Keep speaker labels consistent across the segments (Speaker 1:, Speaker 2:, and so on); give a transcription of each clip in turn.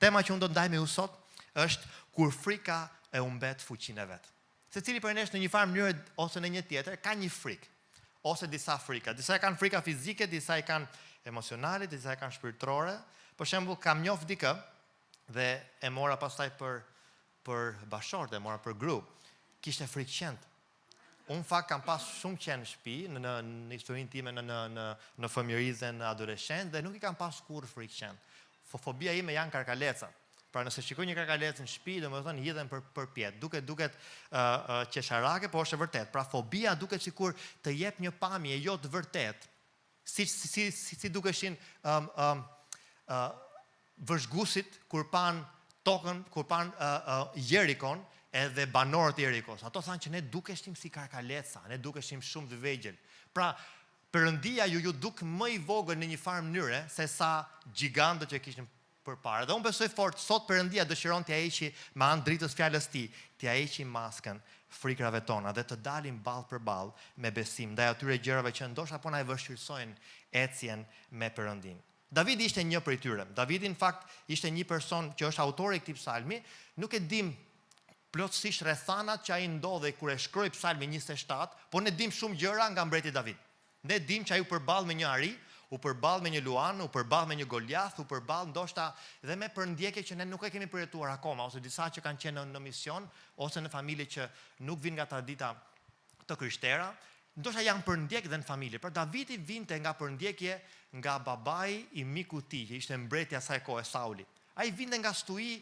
Speaker 1: Tema që unë do ndaj me ju sot është kur frika e humbet fuqinë e vet. Secili prej nesh në një farë mënyrë ose në një tjetër ka një frikë ose disa frika. Disa kanë frika fizike, disa i kanë emocionale, disa i kanë shpirtërore. Për shembull, kam njoft dikë dhe e mora pastaj për bashortë, e mora për grup. Kishte frikë qend. Unë fakt kam pas shumë qenë në shtëpi në historinë time në fëmijërisë, në adoleshencë dhe nuk i kam pas kurrë frikë qend. Fobia ime janë karkaleca. Pra nëse shikoj një karkalecë në shtëpi, domethënë hidhen për pjet. Duket qesharake, por është e vërtet. Pra fobia duket sikur të jep një pamje jo të vërtet. Si dukeshin vëzhgusit kur pan tokën, kur pan Jerikon, edhe banorët e Jerikos. Ato thanë që ne dukeshim si karkaleca, ne dukeshim shumë të vegjël. Pra Perëndia ju duk më i vogël në një farë mënyre se sa gjigantët që kishim përpara. Dhe unë besoj fort, sot Perëndia dëshiron t'ja heqi me anë dritës fjalës tij, t'ja heqi maskën frikrave tona dhe të dalim ballë për ballë me besim ndaj atyre gjërave që ndoshta po na e vështirësojnë ecjen me Perëndin. Davidi ishte një prej tyre. Davidi në fakt ishte një person që është autori i këtij psalmi, nuk e dim plotësisht rrethanat që ai ndodhej kur e shkroi psalmin 27, por ne dim shumë gjëra nga mbreti David. Ne dim që ai u përball me një ari, u përball me një luan, u përball me një Goliath, u përball ndoshta dhe me përndjekje që ne nuk e kemi përjetuar akoma, ose disa që kanë qenë në mision, ose në familje që nuk vinë nga tradita të kryshtera, ndoshta janë përndjek dhe në familje. Por Davidi vinte nga përndjekje nga babai i mikut tij, që ishte mbreti asaj kohe, Sauli. Ai vinte nga stui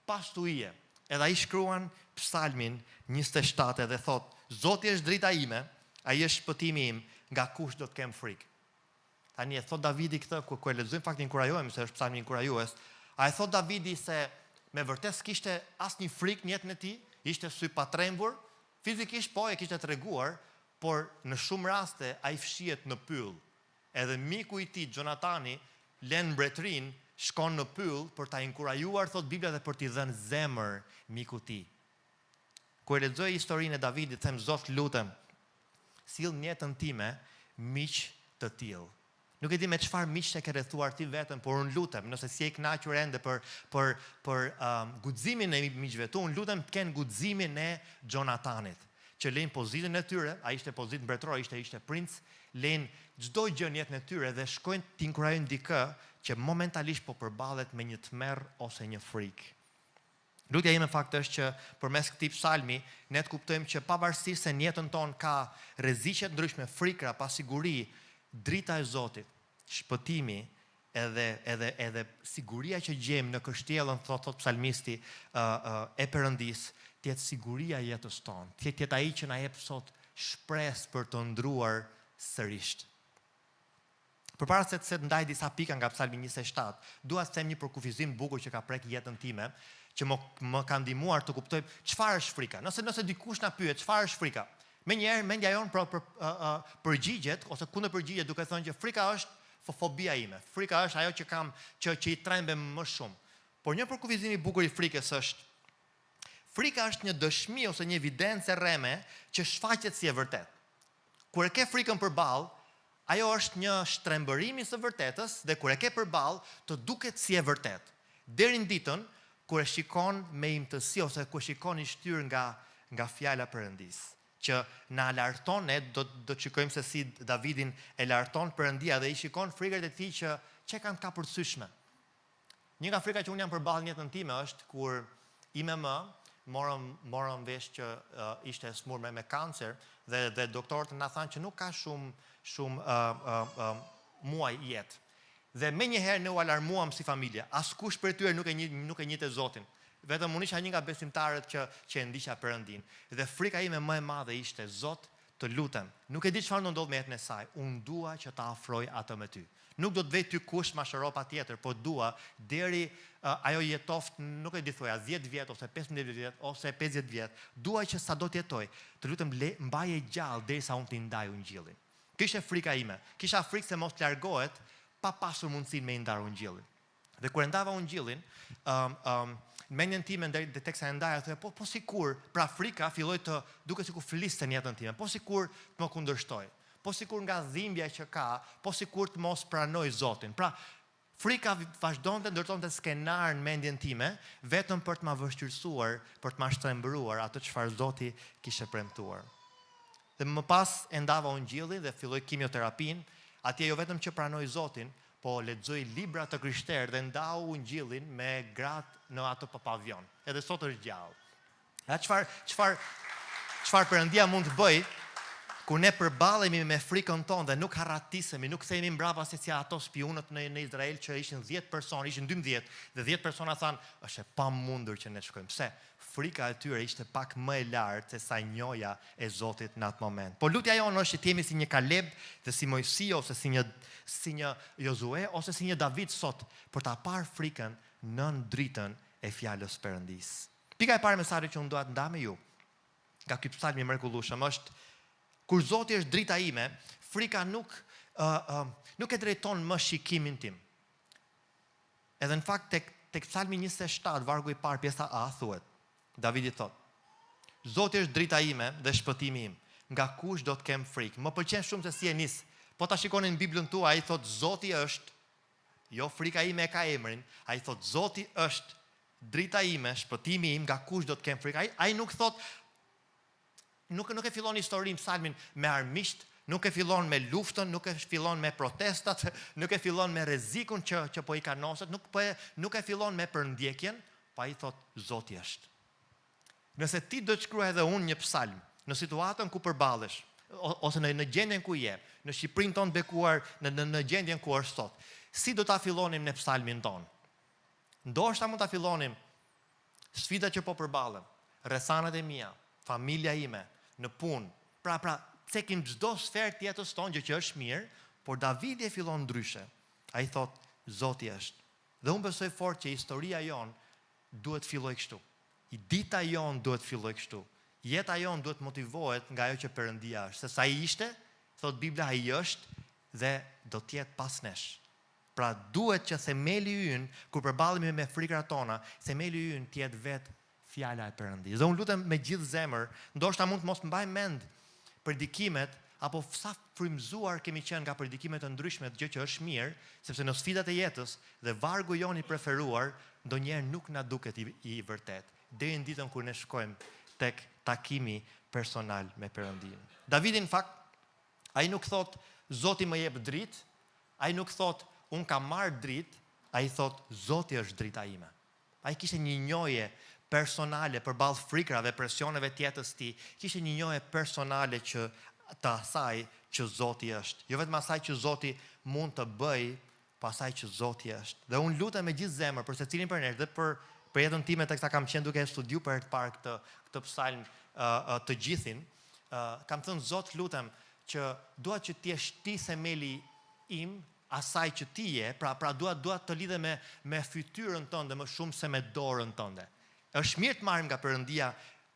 Speaker 1: pas stuie. Edhe ai shkruan psalmin 27 dhe thot: Zoti është drita ime, ai është shpëtimi im, nga kush do të kem frikë. Tani e thot Davidi këtë, ku e lexojmë faktin inkurajojmë se është psalmi inkurajues. A e thot Davidi se me vërtet s'kishte asnjë frikë në jetën e tij, ishte sy pa trembur, fizikisht po e kishte treguar, por në shumë raste ai fshihet në pyll. Edhe miku i tij, Jonatani, lën mbretërin, shkon në pyll për ta inkurajuar, thot Bibla, dhe për t'i dhënë zemër mikut tij. Ku e lexoj historinë e Davidit, them Zot lutem, sill në jetën time miq të tillë. Nuk e di me çfarë miq të ke rrethuar ti vetëm, por unë lutem, nëse si e kënaqur ende për guximin e miqve tu, unë lutem të kenë guximin e Jonatanit, që lejnë pozitën e tyre, ai ishte pozitë mbretërore, ishte princ, lejnë çdo gjë në jetën e tyre dhe shkojnë të inkurajojnë dikë që momentalisht po përballet me një tmerr ose një frikë. Lutja ime fakt është që përmes këtij psalmi ne të kuptojmë që pavarësisht se në jetën tonë ka rreziqe të ndryshme, frikra, pasiguri, drita e Zotit, shpëtimi edhe siguria që gjejmë në kështjellën, thot psalmisti, e Perëndis, të jetë siguria e jetës tonë, të jetë ai që na jep sot shpresë për të ndruar sërish. Përpara se të ndaj disa pika nga psalmi 27, dua të them një përkufizim bukur që ka prek jetën time, që më ka ndihmuar të kuptoj çfarë është frika. Nëse dikush na pyet çfarë është frika, menjëherë mendja jon përgjigjet ose kundër përgjigjet duke thënë që frika është fobia ime. Frika është ajo që i trembe më shumë. Por një përkufizim i bukur i frikës është: frika është një dëshmi ose një evidencë rreme që shfaqet si e vërtet. Kur e ke frikën përballë, ajo është një shtrembërim i së vërtetës dhe kur e ke përballë, të duket si e vërtet. Deri në ditën kur e shikon me imtësi ose kur shikon i shtyr nga fjala e Perëndis, që na larton, ne do të shikojmë se si Davidin e larton Perëndia dhe i shikon frikët e tij që kanë kapërcyeshme. Një nga frikat që unë jam përballë në jetën time është kur IMM morëm vesh që ishte smur me kancer dhe doktorët na thanë që nuk ka shumë muaj jetë. Dhe menjëherë ne u alarmuam si familje. Askush prej tyre nuk e njihte Zotin. Vetëm unë isha një nga besimtarët që e ndiqja Perëndin. Dhe frika ime më e madhe ishte: Zot, të lutem, nuk e di çfarë do ndodh me jetën e saj. Unë dua që ta afroj atë me ty. Nuk do të vej ty kush ma shëro patjetër, por dua deri ajo jetoft, nuk e di thoja 10 vjet ose 15 vjet ose 50 vjet. Dua që sa do të jetoj, të lutem mbaje gjallë derisa unë t'i ndaj ungjillin. Kishte frika ime. Kisha frikë se mos të largohet pa pasur mundësinë me i ndarë ungjillin. Dhe kur e ndava ungjillin, mendjen time deri teksa e ndaja, thoya, po sikur, pra frika filloi të duket sikur fliste në jetën time, po sikur të më kundërshtoj, po sikur nga dhimbja që ka, po sikur të mos pranoj Zotin. Pra Frika vazhdonte ndërtonte skenar në mendjen time, vetëm për të ma vështirësuar, për të ma shtrembëruar atë çfarë Zoti kishte premtuar. Dhe më pas e ndava ungjillin dhe filloi kimioterapin, atje jo vetëm që pranoi Zotin, po lexoi libra të krishterë dhe ndau ungjillin me gratë në atë pavion. Edhe sot është gjallë. Ja çfarë Perëndia mund të bëj kur ne përballemi me frikën tonë dhe nuk harratisemi, nuk themi mbrapa se si ato spionët në Izrael që ishin 10 persona, ishin 12 dhe 10 persona thanë, është e pamundur që ne shkojmë. Pse? Frika e tyre ishte pak më e lartë se sa njoja e Zotit në atë moment. Po lutja jonë është që të jemi si një Kaleb dhe si Mojsi ose si një Jozue ose si një David sot për ta parë frikën nën dritën e fjalës Perëndis. Pika e parë mesazhit që unë dua të ndaj me ju nga ky psalm i mrekullueshëm është kur Zoti është drita ime, frika nuk e drejton më shikimin tim. Edhe në fakt tek Psalmi 27, vargu i parë, pjesa A, thuhet, Davidi thot, Zoti është drita ime dhe shpëtimi im, nga kush do të kem frikë. Më pëlqen shumë se si e nis. Po ta shikoni në Biblën tuaj, ai thot Zoti është, jo frika ime e ka emrin, ai thot Zoti është drita ime, shpëtimi im, nga kush do të kem frikë. Ai nuk thot Nuk e fillon historinë psalmin me armisht, nuk e fillon me luftën, nuk e fillon me protestat, nuk e fillon me rrezikun që po i kanoset, nuk e fillon me përndjekjen, pa i thot Zoti është. Nëse ti do të shkruaj edhe unë një psalm në situatën ku përballesh, ose në gjendjen ku je, në Shqipërinë tonë bekuar, në gjendjen ku është sot, si do ta fillonim në psalmin tonë? Ndoshta mund ta fillonim sfidat që po përballen, rrethanat e mia, familja ime, në punë. Pra, cekim çdo sferë të jetës tonë, gjë që është mirë, por Davidi e fillon ndryshe. Ai thot, Zoti është. Dhe unë besoj fort që historia jon duhet filloj kështu. Dita jon duhet filloj kështu. Jeta jon duhet motivohet nga ajo që Perëndia është. Se sa ai ishte, thot Bibla, ai është dhe do të jetë pas nesh. Pra duhet që themeli ynë, kur përballemi me frikrat tona, themeli ynë të jetë vetë fjala e Perëndisë. Dhe unë lutem me gjithë zemër, ndoshta mund të mos mbaj mend predikimet apo sa frymzuar kemi qenë nga predikimet të ndryshme, gjë që është mirë, sepse në sfidat e jetës dhe vargu jon i preferuar ndonjëherë nuk na duket i vërtet, deri në ditën kur ne shkojmë tek takimi personal me Perëndin. Davidi në fakt, ai nuk thot Zoti më jep dritë, ai nuk thot un kam marr dritë, ai thot Zoti është drita ime. Ai kishte një njohje personale përballë frikrave, presioneve të jetës tij, kishte një njohje personale që të asaj që Zoti është. Jo vetëm asaj që Zoti mund të bëj, po asaj që Zoti është. Dhe unë lutem me gjithë zemër për secilin për ne dhe për jetën time teksa kam qenë duke studiu për të parë këtë psalm të gjithin, kam thënë Zot, lutem që dua që ti jesh ti themeli im, asaj që ti je, pra dua të lidhe me fytyrën tënde më shumë se me dorën tënde. Është mirë të marrim nga Perëndia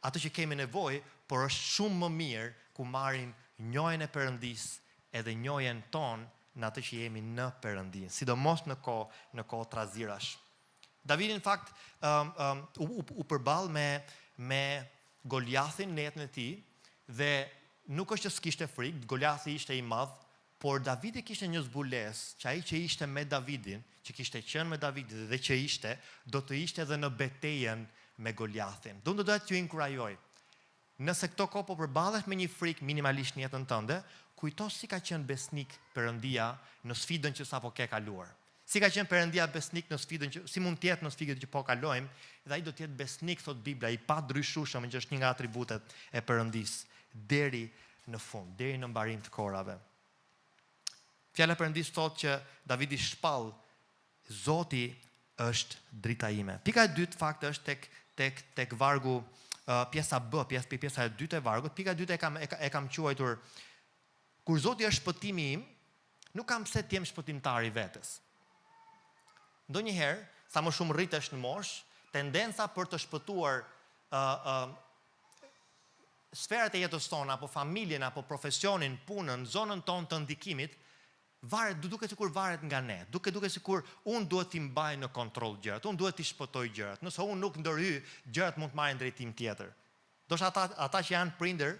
Speaker 1: atë që kemi nevojë, por është shumë më mirë ku marrim njohjen e Perëndisë edhe njohjen tonë në atë që jemi në Perëndinë, sidomos në kohë trazirash. Davidi në fakt u përball me Goliathin në jetën e tij dhe nuk është që s'kishte frikë, Goliathi ishte i madh, por Davidi kishte një zbulesë që ai që ishte me Davidin, që kishte qenë me Davidin dhe që ishte, do të ishte edhe në betejën me Goliathin. Do të t'ju inkurajoj. Nëse këto kohë po përballesh me një frikë minimalisht në jetën tënde, kujto si ka qenë besnik Perëndia në sfidën që sapo ke kaluar. Si ka qenë Perëndia besnik në sfidën që si mund të jetë në sfidën që po kalojmë, dhe ai do të jetë besnik, thot Bibla, i padryshueshëm, që është një nga atributet e Perëndisë deri në fund, deri në mbarim të kohërave. Fjala e Perëndisë thotë që Davidi shpall, Zoti është drita ime. Pika e dytë fakt është tek vargu pjesa B, pjesa e dytë e vargut. Pika e dytë e kam quajtur kur Zoti është shpëtimi im, nuk kam pse të jem shpëtimtar i vetes. Ndonjëherë, sa më shumë rritesh në moshë, tendenca për të shpëtuar sferat e jetës tonë, apo familjen, apo profesionin, punën, zonën tonë të ndikimit, duke sikur varet nga ne, duke sikur unë duhet t'i mbaj në kontroll gjërat, unë duhet t'i shpëtoj gjërat. Nëse unë nuk ndërhy, gjërat mund të marrin drejtim tjetër. Doshta ata që janë prindër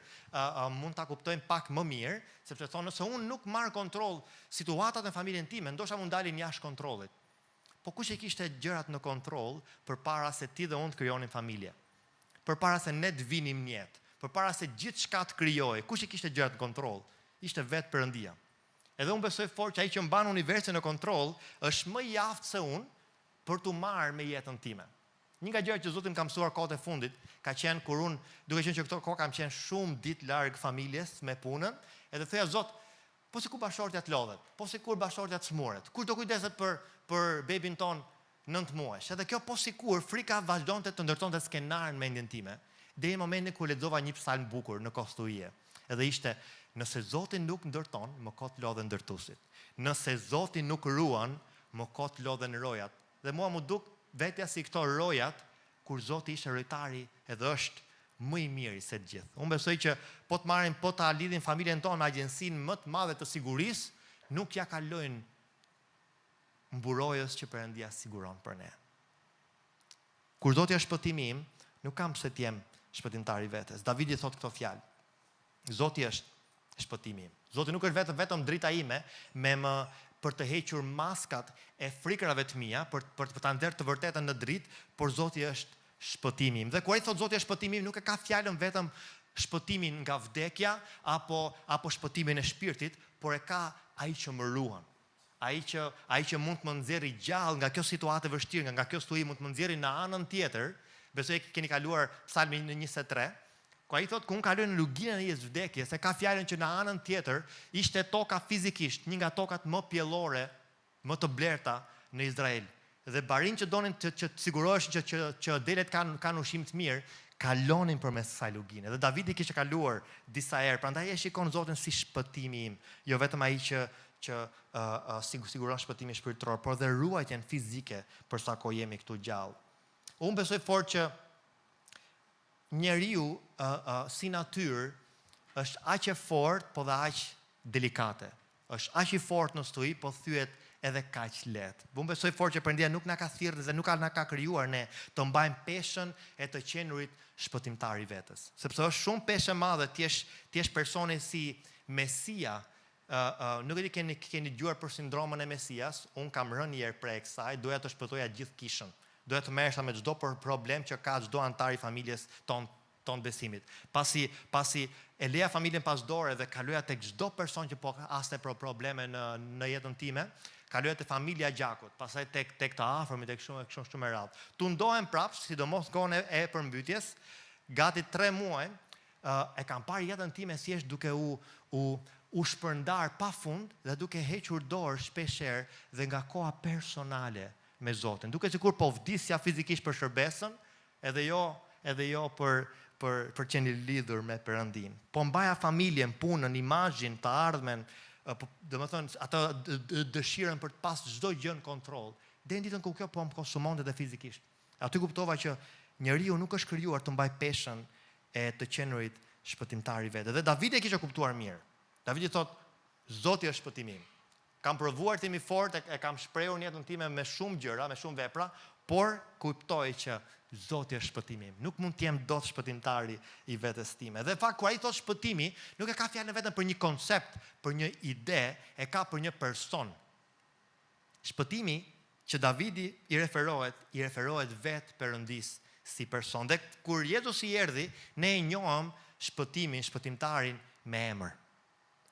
Speaker 1: mund ta kuptojnë pak më mirë, sepse thonë nëse unë nuk marr kontroll situatat në familjen time, ndoshta mund dalin jashtë kontrollit. po kush e kishte gjërat në kontroll përpara se ti dhe unë të krijonim familje? Përpara se ne të vinim në jetë, përpara se gjithçka të krijojë, kush e kishte gjërat në kontroll? Ishte vetë Perëndia. Edhe unë besoj fort që ai që mban universin në kontroll është më i aftë se unë për t'u marrë me jetën time. Një nga gjërat që Zoti më ka mësuar kohët e fundit ka qenë kur unë, duke qenë që këto kohë kam qenë shumë ditë larg familjes me punën, edhe thoya Zot, po sikur bashortja të lodhet, po sikur bashortja të smuret, kur do kujdeset për bebin ton 9 muaj. Edhe kjo po sikur frika vazhdonte të ndërtonte skenarin në mendjen time, deri në momentin kur lexova një psalm bukur në Kostuie. Edhe ishte: nëse Zoti nuk ndërton, më kot lodhen ndërtuesit. Nëse Zoti nuk ruan, më kot lodhen rojat. Dhe mua më duk vetja si këto rojat, kur Zoti ishte rojtari edhe është më i miri se të gjithë. Unë besoj që po ta lidhin familjen tonë me agjensinë më të madhe të sigurisë, nuk ja kalojnë mburojës që Perëndia siguron për ne. Kur Zoti është shpëtimi im, nuk kam pse të jem shpëtimtar i vetes. Davidi thot këto fjalë. Zoti është shpëtimi im. Zoti nuk është vetëm drita ime për të hequr maskat e frikrave të mia, për ta nxjerrë të vërtetën në dritë, por Zoti është shpëtimi im. Dhe kur ai thot Zoti është shpëtimi im, nuk e ka fjalën vetëm shpëtimin nga vdekja apo shpëtimin e shpirtit, por e ka ai që më ruan. Ai që mund të më nxjerrë gjallë nga kjo situatë e vështirë, nga kjo stuhi mund të më nxjerrë në anën tjetër. Besoj që keni kaluar Psalmin 23. Ku ai thot, ku unë kaloj në luginën e jetës vdekjes, se ka fjalën që në anën tjetër ishte toka fizikisht, një nga tokat më pjellore, më të blerta në Izrael. Dhe barin që donin që të siguroheshin që delet kanë ushqim të mirë, kalonin përmes kësaj lugine. Dhe Davidi kishte kaluar disa herë, prandaj e shikon Zotin si shpëtimi im, jo vetëm ai që siguron shpëtimin shpirtëror, por dhe ruajtjen fizike për sa kohë jemi këtu gjallë. Unë besoj fort që njeriu si natyrë është aq e fortë, po dhe aq delikate. Është aq i fortë në stuhi, po thyet edhe kaq lehtë. Unë besoj fort që Perëndia nuk na ka thirrur dhe nuk na ka krijuar ne të mbajmë peshën e të qenurit shpëtimtar i vetes. Sepse është shumë peshë e madhe ti je personi si Mesia. Nuk e di keni dëgjuar për sindromën e Mesias. Unë kam rënë një herë prej kësaj, doja të shpëtoja gjithë kishën. Doja të merresha me çdo problem që ka çdo antar i familjes ton besimit. Pasi e leja familjen pas dore dhe kaloja tek çdo person që po haste për probleme në jetën time, kaloja te familja e gjakut, pastaj tek të afërmit, tek kështu me radhë. Tu ndohem prapë, sidomos kohën e përmbytjes, gati 3 muaj, e kam parë jetën time thjesht duke u shpërndar pafund dhe duke hequr dorë shpeshherë dhe nga koha personale me Zotin. Duke sikur po vdisja fizikisht për shërbesën, edhe jo për qenë lidhur me Perëndin. Po mbaja familjen, punën, imazhin, të ardhmen, domethënë atë dëshirën për të pas çdo gjë në kontroll. Deri në ditën kur kjo po më konsumonte edhe fizikisht. Aty kuptova që njeriu nuk është krijuar të mbajë peshën e të qenurit shpëtimtar i vetë. Dhe Davidi e kishte kuptuar mirë. Davidi thot, Zoti është shpëtimi im. Kam provuar të jemi fort, e kam shprehur në jetën time me shumë gjëra, me shumë vepra, por kuptoj që Zoti është shpëtimi im. Nuk mund të jem dot shpëtimtari i vetes time. Dhe fakt kur ai thot shpëtimi, nuk e ka fjalën vetëm për një koncept, për një ide, e ka për një person. Shpëtimi që Davidi i referohet vetë Perëndis si person. Dhe kur Jezusi erdhi, ne e njohëm shpëtimtarin me emër.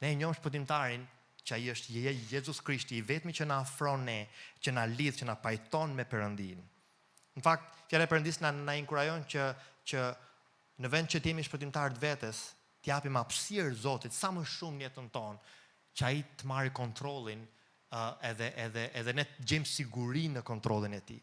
Speaker 1: Ne e njohëm shpëtimtarin që ai është Jezus Krishti, i vetmi që na afron ne, që na lidh, që na pajton me Perëndin. Në fakt, fjala e Perëndis na inkurajon që në vend që të jemi shpëtimtar të vetes, të japim hapësirë Zotit sa më shumë në jetën tonë, që ai të marrë kontrollin edhe ne të gjejmë siguri në kontrollin e tij.